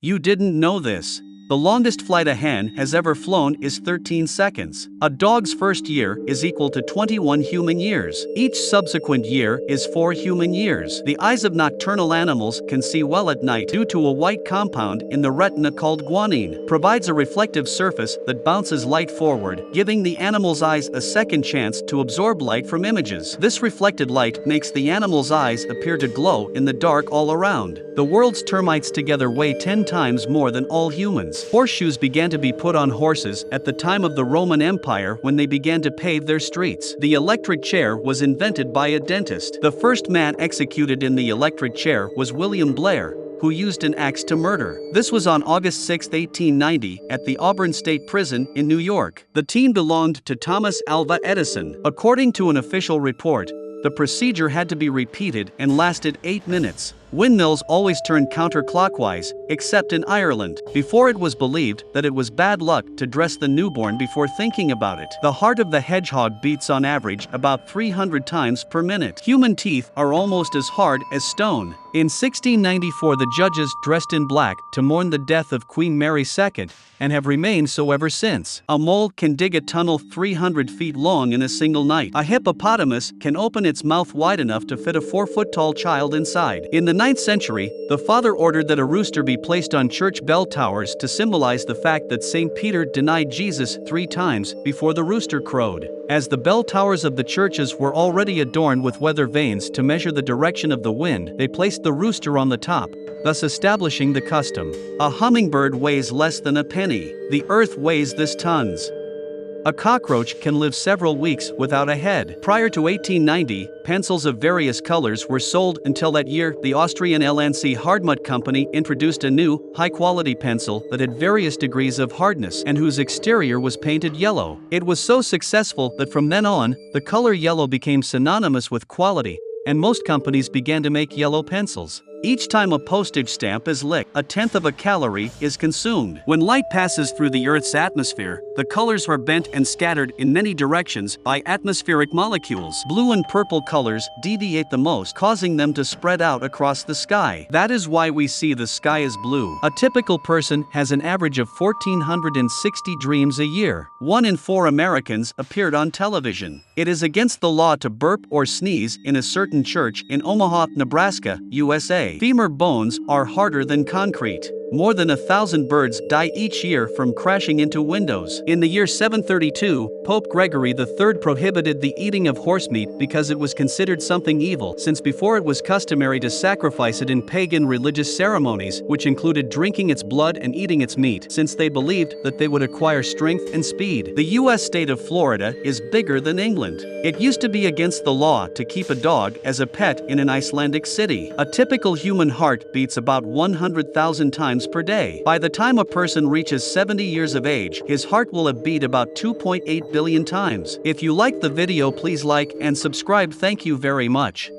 You didn't know this. The longest flight a hen has ever flown is 13 seconds. A dog's first year is equal to 21 human years. Each subsequent year is 4 human years. The eyes of nocturnal animals can see well at night due to a white compound in the retina called guanine. Provides a reflective surface that bounces light forward, giving the animal's eyes a second chance to absorb light from images. This reflected light makes the animal's eyes appear to glow in the dark all around. The world's termites together weigh 10 times more than all humans. Horseshoes began to be put on horses at the time of the Roman Empire when they began to pave their streets. The electric chair was invented by a dentist. The first man executed in the electric chair was William Blair, who used an axe to murder. This was on August 6, 1890, at the Auburn State Prison in New York. The teen belonged to Thomas Alva Edison. According to an official report, the procedure had to be repeated and lasted 8 minutes. Windmills always turned counterclockwise, except in Ireland. Before it was believed that it was bad luck to dress the newborn before thinking about it. The heart of the hedgehog beats on average about 300 times per minute. Human teeth are almost as hard as stone. In 1694, the judges dressed in black to mourn the death of Queen Mary II, and have remained so ever since. A mole can dig a tunnel 300 feet long in a single night. A hippopotamus can open its mouth wide enough to fit a 4-foot-tall child inside. In the 9th century, the father ordered that a rooster be placed on church bell towers to symbolize the fact that St. Peter denied Jesus 3 times before the rooster crowed. As the bell towers of the churches were already adorned with weather vanes to measure the direction of the wind, they placed the rooster on the top, thus establishing the custom. A hummingbird weighs less than a penny. The earth weighs this tons. A cockroach can live several weeks without a head. Prior to 1890, pencils of various colors were sold until that year the Austrian LNC Hardmut company introduced a new, high-quality pencil that had various degrees of hardness and whose exterior was painted yellow. It was so successful that from then on, the color yellow became synonymous with quality, and most companies began to make yellow pencils. Each time a postage stamp is licked, 1/10 of a calorie is consumed. When light passes through the Earth's atmosphere, the colors are bent and scattered in many directions by atmospheric molecules. Blue and purple colors deviate the most, causing them to spread out across the sky. That is why we see the sky as blue. A typical person has an average of 1,460 dreams a year. 1 in 4 Americans appeared on television. It is against the law to burp or sneeze in a certain church in Omaha, Nebraska, USA. Femur bones are harder than concrete. More than 1,000 birds die each year from crashing into windows. In the year 732, Pope Gregory III prohibited the eating of horse meat because it was considered something evil, since before it was customary to sacrifice it in pagan religious ceremonies, which included drinking its blood and eating its meat, since they believed that they would acquire strength and speed. The U.S. state of Florida is bigger than England. It used to be against the law to keep a dog as a pet in an Icelandic city. A typical human heart beats about 100,000 times per day. By the time a person reaches 70 years of age, his heart will have beat about 2.8 billion times. If you liked the video, please like and subscribe. Thank you very much.